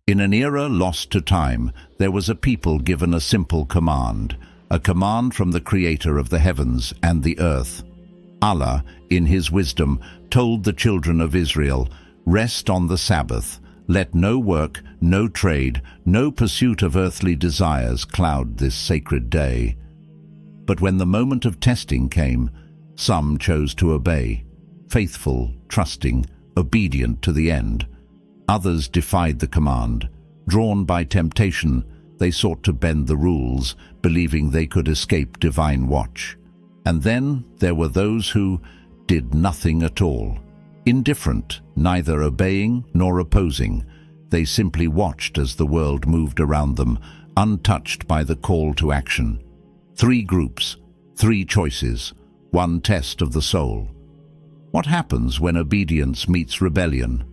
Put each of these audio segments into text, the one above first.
In an era lost to time, there was a people given a simple command, a command from the Creator of the heavens and the earth. Allah, in His wisdom, told the children of Israel, "Rest on the Sabbath. Let no work, no trade, no pursuit of earthly desires cloud this sacred day." But when the moment of testing came, some chose to obey, faithful, trusting, obedient to the end. Others defied the command. Drawn by temptation, they sought to bend the rules, believing they could escape divine watch. And then there were those who did nothing at all. Indifferent, neither obeying nor opposing, they simply watched as the world moved around them, untouched by the call to action. 3 groups, 3 choices, 1 test of the soul. What happens when obedience meets rebellion?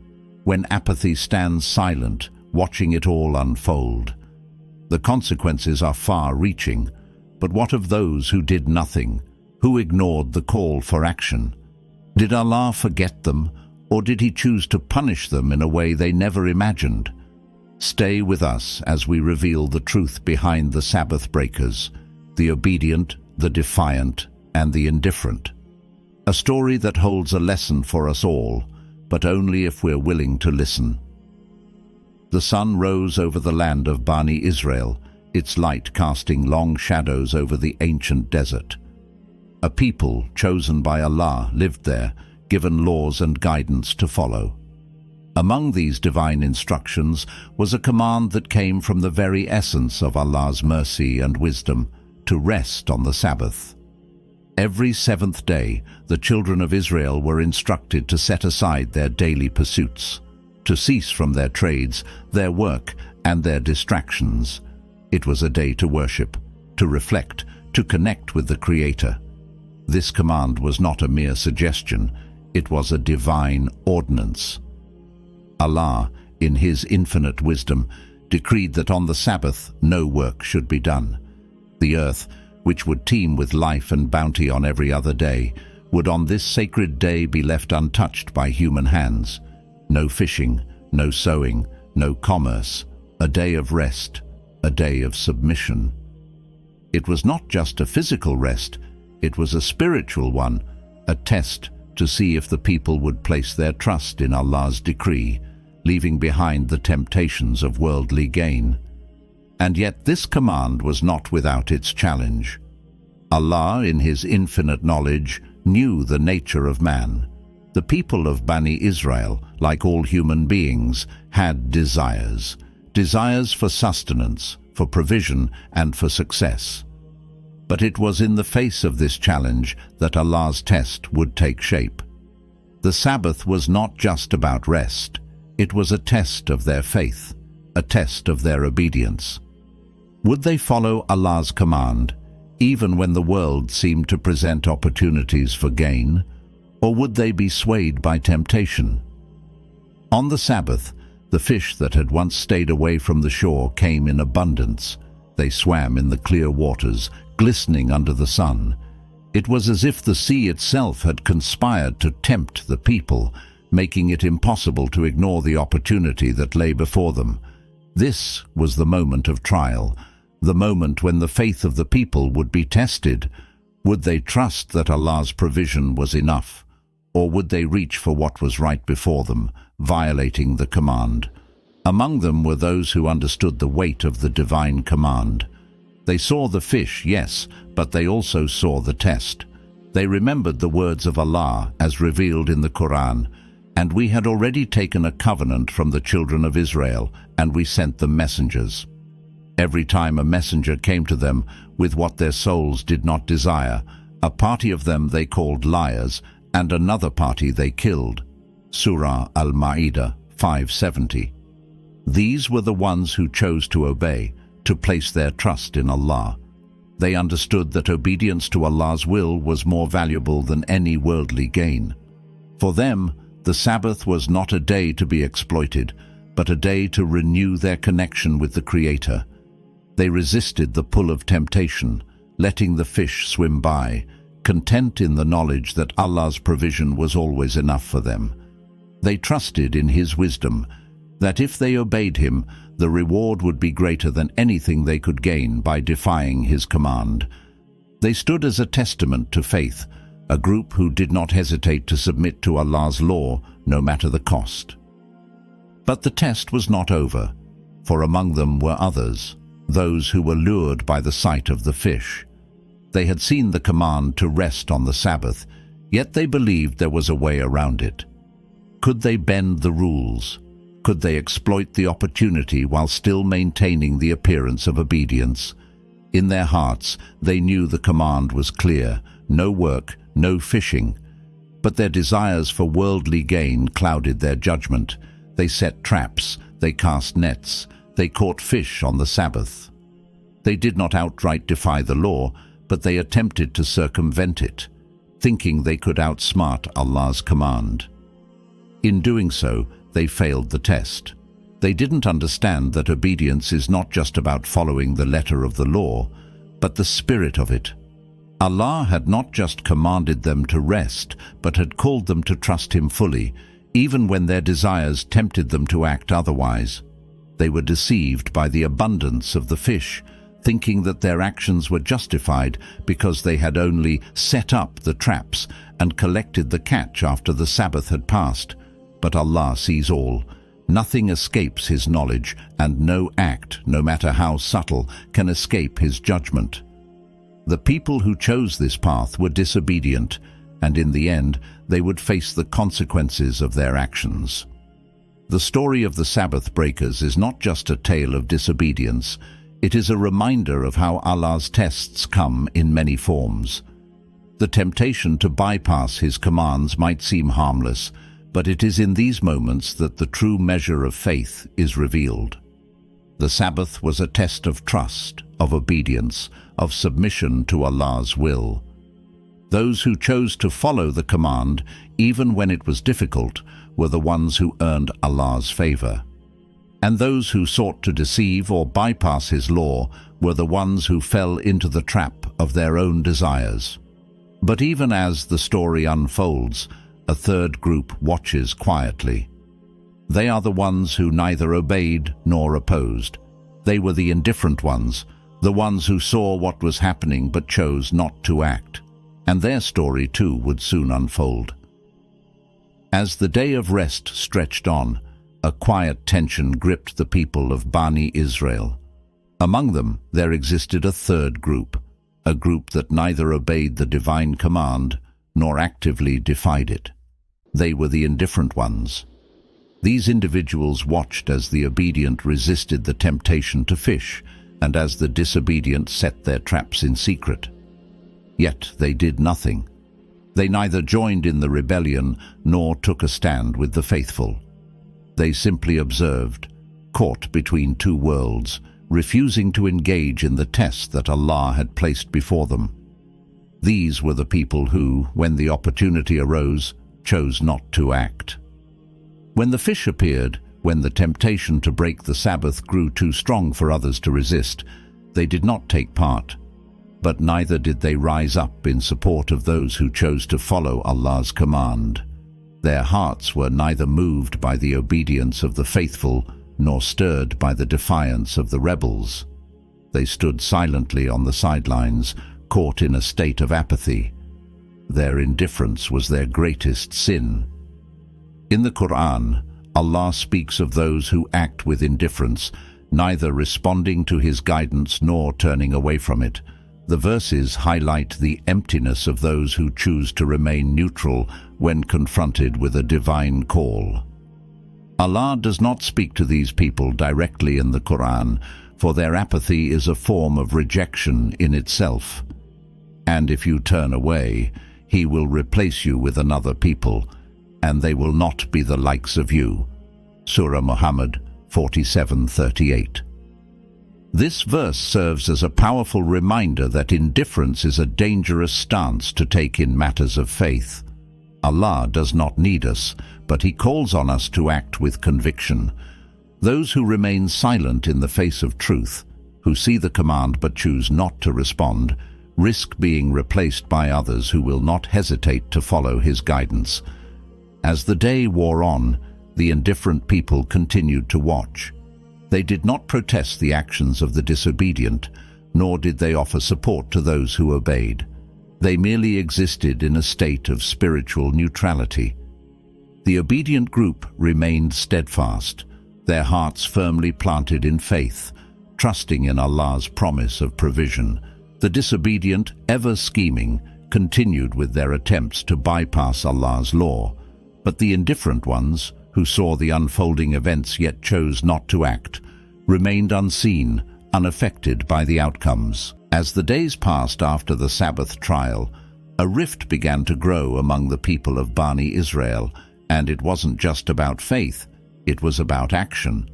When apathy stands silent, watching it all unfold? The consequences are far-reaching, but what of those who did nothing, who ignored the call for action? Did Allah forget them, or did He choose to punish them in a way they never imagined? Stay with us as we reveal the truth behind the Sabbath breakers, the obedient, the defiant, and the indifferent. A story that holds a lesson for us all, but only if we're willing to listen. The sun rose over the land of Bani Israel, its light casting long shadows over the ancient desert. A people chosen by Allah lived there, given laws and guidance to follow. Among these divine instructions was a command that came from the very essence of Allah's mercy and wisdom, to rest on the Sabbath. Every 7th day, the children of Israel were instructed to set aside their daily pursuits, to cease from their trades, their work, and their distractions. It was a day to worship, to reflect, to connect with the Creator. This command was not a mere suggestion, it was a divine ordinance. Allah, in His infinite wisdom, decreed that on the Sabbath no work should be done. The earth, which would teem with life and bounty on every other day, would on this sacred day be left untouched by human hands. No fishing, no sowing, no commerce, a day of rest, a day of submission. It was not just a physical rest, it was a spiritual one, a test to see if the people would place their trust in Allah's decree, leaving behind the temptations of worldly gain. And yet this command was not without its challenge. Allah, in His infinite knowledge, knew the nature of man. The people of Bani Israel, like all human beings, had desires. Desires for sustenance, for provision, and for success. But it was in the face of this challenge that Allah's test would take shape. The Sabbath was not just about rest. It was a test of their faith, a test of their obedience. Would they follow Allah's command, even when the world seemed to present opportunities for gain, or would they be swayed by temptation? On the Sabbath, the fish that had once stayed away from the shore came in abundance. They swam in the clear waters, glistening under the sun. It was as if the sea itself had conspired to tempt the people, making it impossible to ignore the opportunity that lay before them. This was the moment of trial, the moment when the faith of the people would be tested. Would they trust that Allah's provision was enough, or would they reach for what was right before them, violating the command? Among them were those who understood the weight of the divine command. They saw the fish, yes, but they also saw the test. They remembered the words of Allah as revealed in the Qur'an, "And we had already taken a covenant from the children of Israel, and we sent them messengers." Every time a messenger came to them with what their souls did not desire, a party of them they called liars, and another party they killed. Surah Al-Ma'idah 570. These were the ones who chose to obey, to place their trust in Allah. They understood that obedience to Allah's will was more valuable than any worldly gain. For them, the Sabbath was not a day to be exploited, but a day to renew their connection with the Creator. They resisted the pull of temptation, letting the fish swim by, content in the knowledge that Allah's provision was always enough for them. They trusted in His wisdom, that if they obeyed him, the reward would be greater than anything they could gain by defying his command. They stood as a testament to faith, a group who did not hesitate to submit to Allah's law, no matter the cost. But the test was not over, for among them were others, those who were lured by the sight of the fish. They had seen the command to rest on the Sabbath, yet they believed there was a way around it. Could they bend the rules? Could they exploit the opportunity while still maintaining the appearance of obedience? In their hearts, they knew the command was clear: no work, no fishing. But their desires for worldly gain clouded their judgment. They set traps, they cast nets, they caught fish on the Sabbath. They did not outright defy the law, but they attempted to circumvent it, thinking they could outsmart Allah's command. In doing so, they failed the test. They didn't understand that obedience is not just about following the letter of the law, but the spirit of it. Allah had not just commanded them to rest, but had called them to trust Him fully, even when their desires tempted them to act otherwise. They were deceived by the abundance of the fish, thinking that their actions were justified because they had only set up the traps and collected the catch after the Sabbath had passed. But Allah sees all. Nothing escapes His knowledge, and no act, no matter how subtle, can escape His judgment. The people who chose this path were disobedient, and in the end, they would face the consequences of their actions. The story of the Sabbath breakers is not just a tale of disobedience. It is a reminder of how Allah's tests come in many forms. The temptation to bypass His commands might seem harmless, but it is in these moments that the true measure of faith is revealed. The Sabbath was a test of trust, of obedience, of submission to Allah's will. Those who chose to follow the command, even when it was difficult, were the ones who earned Allah's favor. And those who sought to deceive or bypass His law were the ones who fell into the trap of their own desires. But even as the story unfolds, a third group watches quietly. They are the ones who neither obeyed nor opposed. They were the indifferent ones, the ones who saw what was happening but chose not to act. And their story too would soon unfold. As the day of rest stretched on, a quiet tension gripped the people of Bani Israel. Among them there existed a third group, a group that neither obeyed the divine command nor actively defied it. They were the indifferent ones. These individuals watched as the obedient resisted the temptation to fish, and as the disobedient set their traps in secret. Yet they did nothing. They neither joined in the rebellion nor took a stand with the faithful. They simply observed, caught between two worlds, refusing to engage in the test that Allah had placed before them. These were the people who, when the opportunity arose, chose not to act. When the fish appeared, when the temptation to break the Sabbath grew too strong for others to resist, they did not take part. But neither did they rise up in support of those who chose to follow Allah's command. Their hearts were neither moved by the obedience of the faithful nor stirred by the defiance of the rebels. They stood silently on the sidelines, caught in a state of apathy. Their indifference was their greatest sin. In the Qur'an, Allah speaks of those who act with indifference, neither responding to His guidance nor turning away from it. The verses highlight the emptiness of those who choose to remain neutral when confronted with a divine call. Allah does not speak to these people directly in the Qur'an, for their apathy is a form of rejection in itself. And if you turn away, He will replace you with another people, and they will not be the likes of you. Surah Muhammad 47:38. This verse serves as a powerful reminder that indifference is a dangerous stance to take in matters of faith. Allah does not need us, but He calls on us to act with conviction. Those who remain silent in the face of truth, who see the command but choose not to respond, risk being replaced by others who will not hesitate to follow His guidance. As the day wore on, the indifferent people continued to watch. They did not protest the actions of the disobedient, nor did they offer support to those who obeyed. They merely existed in a state of spiritual neutrality. The obedient group remained steadfast, their hearts firmly planted in faith, trusting in Allah's promise of provision. The disobedient, ever scheming, continued with their attempts to bypass Allah's law, but the indifferent ones, who saw the unfolding events yet chose not to act, remained unseen, unaffected by the outcomes. As the days passed after the Sabbath trial, a rift began to grow among the people of Bani Israel, and it wasn't just about faith, it was about action.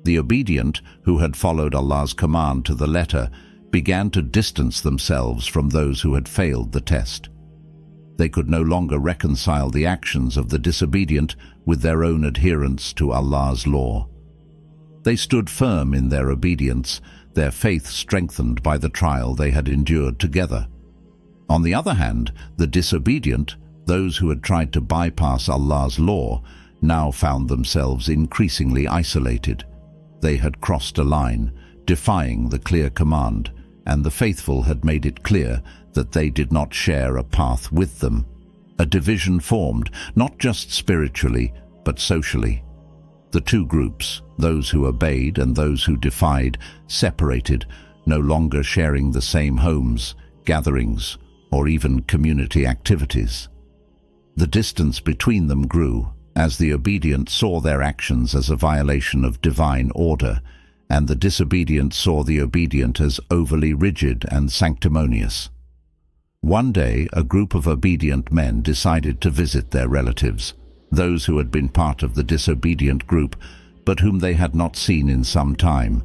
The obedient, who had followed Allah's command to the letter, began to distance themselves from those who had failed the test. They could no longer reconcile the actions of the disobedient with their own adherence to Allah's law. They stood firm in their obedience, their faith strengthened by the trial they had endured together. On the other hand, the disobedient, those who had tried to bypass Allah's law, now found themselves increasingly isolated. They had crossed a line, defying the clear command, and the faithful had made it clear that they did not share a path with them. A division formed, not just spiritually, but socially. The two groups, those who obeyed and those who defied, separated, no longer sharing the same homes, gatherings, or even community activities. The distance between them grew, as the obedient saw their actions as a violation of divine order, and the disobedient saw the obedient as overly rigid and sanctimonious. One day, a group of obedient men decided to visit their relatives, those who had been part of the disobedient group, but whom they had not seen in some time.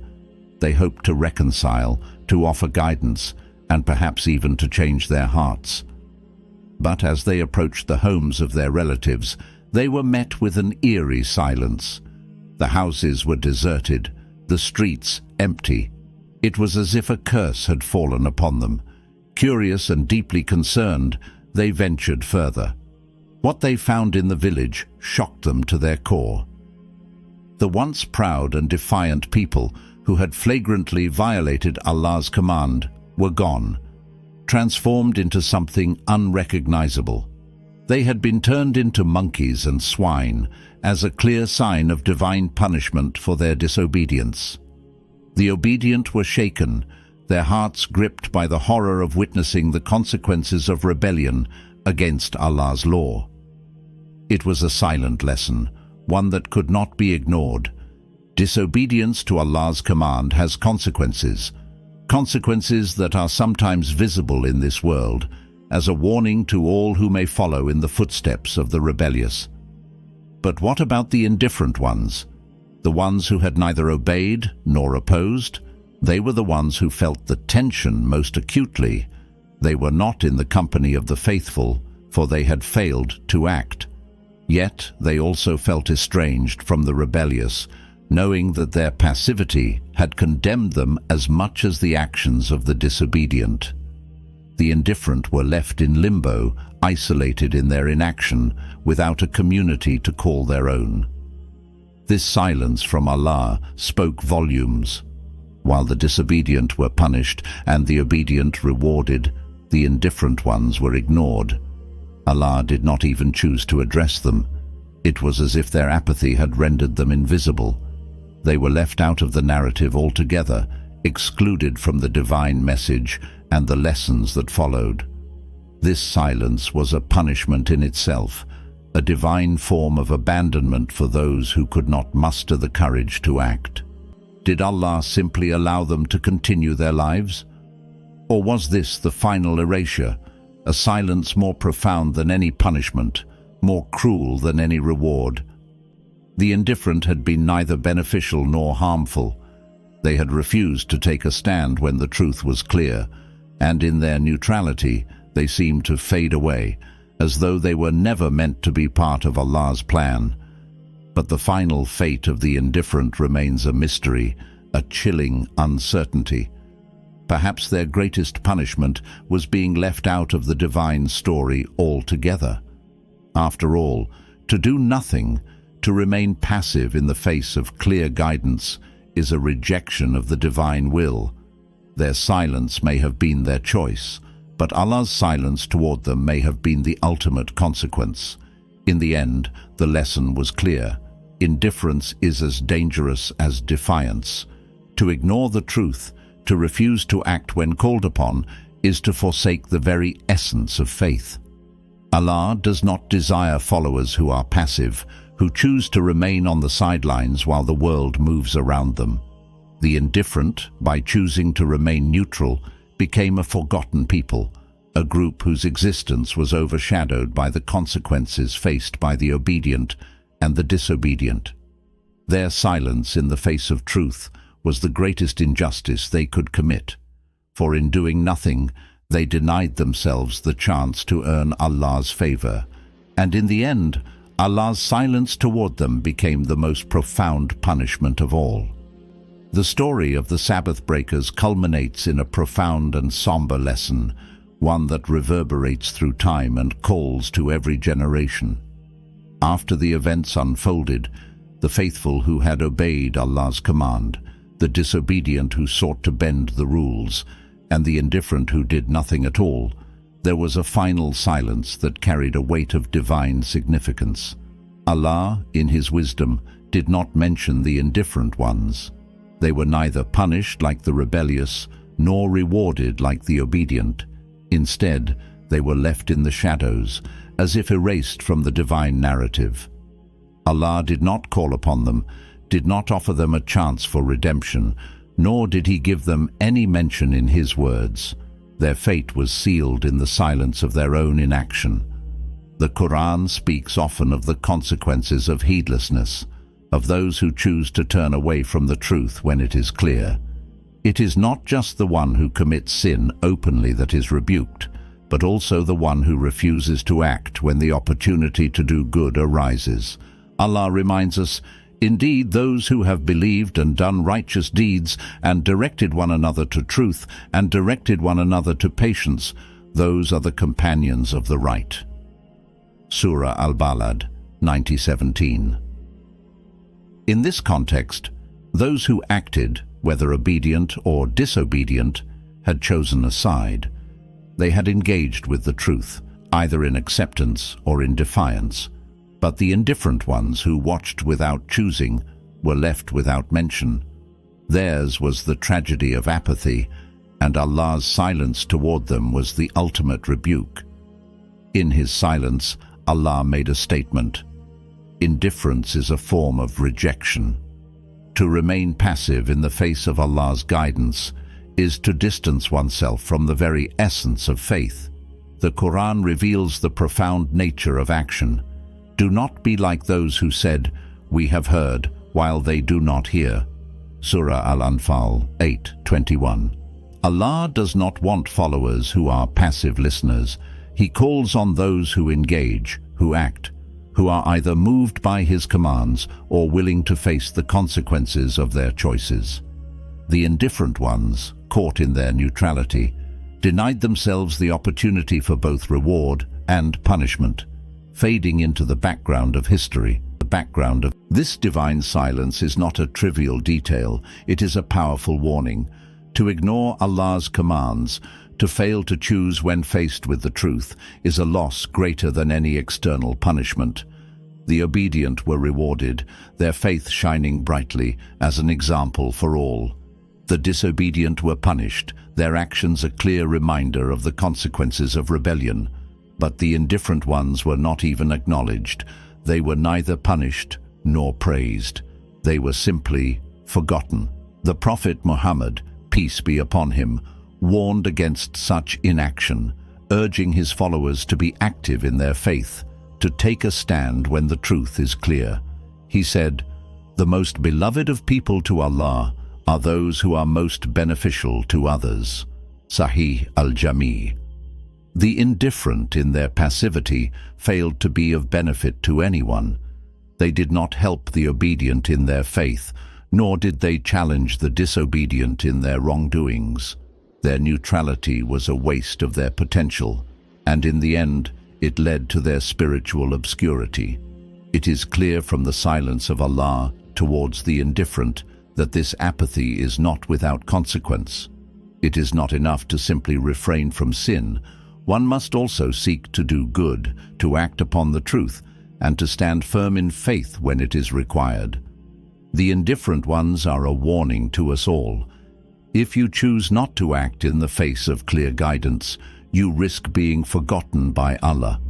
They hoped to reconcile, to offer guidance, and perhaps even to change their hearts. But as they approached the homes of their relatives, they were met with an eerie silence. The houses were deserted, the streets empty. It was as if a curse had fallen upon them. Curious and deeply concerned, they ventured further. What they found in the village shocked them to their core. The once proud and defiant people who had flagrantly violated Allah's command were gone, transformed into something unrecognizable. They had been turned into monkeys and swine as a clear sign of divine punishment for their disobedience. The obedient were shaken, their hearts gripped by the horror of witnessing the consequences of rebellion against Allah's law. It was a silent lesson, one that could not be ignored. Disobedience to Allah's command has consequences, consequences that are sometimes visible in this world, as a warning to all who may follow in the footsteps of the rebellious. But what about the indifferent ones, the ones who had neither obeyed nor opposed? They were the ones who felt the tension most acutely. They were not in the company of the faithful, for they had failed to act. Yet they also felt estranged from the rebellious, knowing that their passivity had condemned them as much as the actions of the disobedient. The indifferent were left in limbo, isolated in their inaction, without a community to call their own. This silence from Allah spoke volumes. While the disobedient were punished and the obedient rewarded, the indifferent ones were ignored. Allah did not even choose to address them. It was as if their apathy had rendered them invisible. They were left out of the narrative altogether, excluded from the divine message and the lessons that followed. This silence was a punishment in itself, a divine form of abandonment for those who could not muster the courage to act. Did Allah simply allow them to continue their lives? Or was this the final erasure, a silence more profound than any punishment, more cruel than any reward? The indifferent had been neither beneficial nor harmful. They had refused to take a stand when the truth was clear, and in their neutrality they seemed to fade away, as though they were never meant to be part of Allah's plan. But the final fate of the indifferent remains a mystery, a chilling uncertainty. Perhaps their greatest punishment was being left out of the divine story altogether. After all, to do nothing, To remain passive in the face of clear guidance is a rejection of the divine will. Their silence may have been their choice, but Allah's silence toward them may have been the ultimate consequence. In the end, the lesson was clear. Indifference is as dangerous as defiance. To ignore the truth, to refuse to act when called upon, is to forsake the very essence of faith. Allah does not desire followers who are passive, who choose to remain on the sidelines while the world moves around them. The indifferent, by choosing to remain neutral, became a forgotten people, a group whose existence was overshadowed by the consequences faced by the obedient and the disobedient. Their silence in the face of truth was the greatest injustice they could commit, for in doing nothing, they denied themselves the chance to earn Allah's favor, and in the end, Allah's silence toward them became the most profound punishment of all. The story of the Sabbath breakers culminates in a profound and somber lesson, one that reverberates through time and calls to every generation. After the events unfolded, the faithful who had obeyed Allah's command, the disobedient who sought to bend the rules, and the indifferent who did nothing at all, there was a final silence that carried a weight of divine significance. Allah, in His wisdom, did not mention the indifferent ones. They were neither punished like the rebellious, nor rewarded like the obedient. Instead, they were left in the shadows, as if erased from the divine narrative. Allah did not call upon them, did not offer them a chance for redemption, nor did He give them any mention in His words. Their fate was sealed in the silence of their own inaction. The Qur'an speaks often of the consequences of heedlessness, of those who choose to turn away from the truth when it is clear. It is not just the one who commits sin openly that is rebuked, but also the one who refuses to act when the opportunity to do good arises. Allah reminds us, "Indeed, those who have believed and done righteous deeds and directed one another to truth and directed one another to patience, those are the companions of the right." Surah Al-Balad, 90:17. In this context, those who acted, whether obedient or disobedient, had chosen a side. They had engaged with the truth, either in acceptance or in defiance. But the indifferent ones who watched without choosing were left without mention. Theirs was the tragedy of apathy, and Allah's silence toward them was the ultimate rebuke. In His silence, Allah made a statement: indifference is a form of rejection. To remain passive in the face of Allah's guidance is to distance oneself from the very essence of faith. The Qur'an reveals the profound nature of action. Do not be like those who said, "We have heard," while they do not hear. Surah Al-Anfal 8:21. Allah does not want followers who are passive listeners. He calls on those who engage, who act, who are either moved by His commands or willing to face the consequences of their choices. The indifferent ones, caught in their neutrality, denied themselves the opportunity for both reward and punishment, fading into the background of history. This divine silence is not a trivial detail, it is a powerful warning. To ignore Allah's commands, to fail to choose when faced with the truth, is a loss greater than any external punishment. The obedient were rewarded, their faith shining brightly as an example for all. The disobedient were punished, their actions a clear reminder of the consequences of rebellion. But the indifferent ones were not even acknowledged. They were neither punished nor praised. They were simply forgotten. The Prophet Muhammad, peace be upon him, warned against such inaction, urging his followers to be active in their faith, to take a stand when the truth is clear. He said, "The most beloved of people to Allah are those who are most beneficial to others." Sahih al-Jami. The indifferent in their passivity failed to be of benefit to anyone. They did not help the obedient in their faith, nor did they challenge the disobedient in their wrongdoings. Their neutrality was a waste of their potential, and in the end, it led to their spiritual obscurity. It is clear from the silence of Allah towards the indifferent that this apathy is not without consequence. It is not enough to simply refrain from sin. One must also seek to do good, to act upon the truth, and to stand firm in faith when it is required. The indifferent ones are a warning to us all. If you choose not to act in the face of clear guidance, you risk being forgotten by Allah.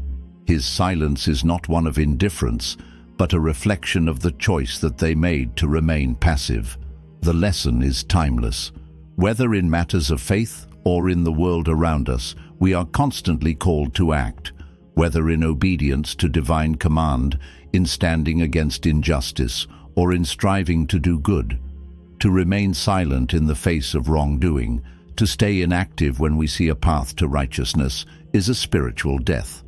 His silence is not one of indifference, but a reflection of the choice that they made to remain passive. The lesson is timeless. Whether in matters of faith or in the world around us, we are constantly called to act, whether in obedience to divine command, in standing against injustice, or in striving to do good. To remain silent in the face of wrongdoing, to stay inactive when we see a path to righteousness, is a spiritual death.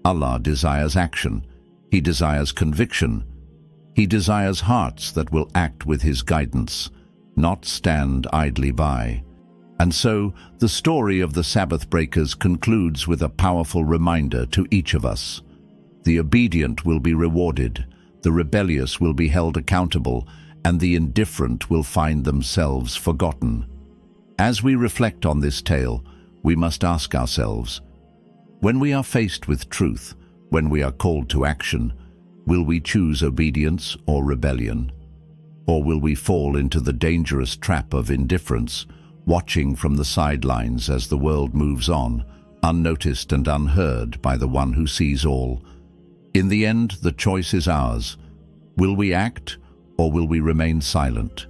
Allah desires action. He desires conviction. He desires hearts that will act with His guidance, not stand idly by. And so, the story of the Sabbath breakers concludes with a powerful reminder to each of us. The obedient will be rewarded, the rebellious will be held accountable, and the indifferent will find themselves forgotten. As we reflect on this tale, we must ask ourselves, when we are faced with truth, when we are called to action, will we choose obedience or rebellion? Or will we fall into the dangerous trap of indifference, watching from the sidelines as the world moves on, unnoticed and unheard by the one who sees all? In the end, the choice is ours. Will we act, or will we remain silent?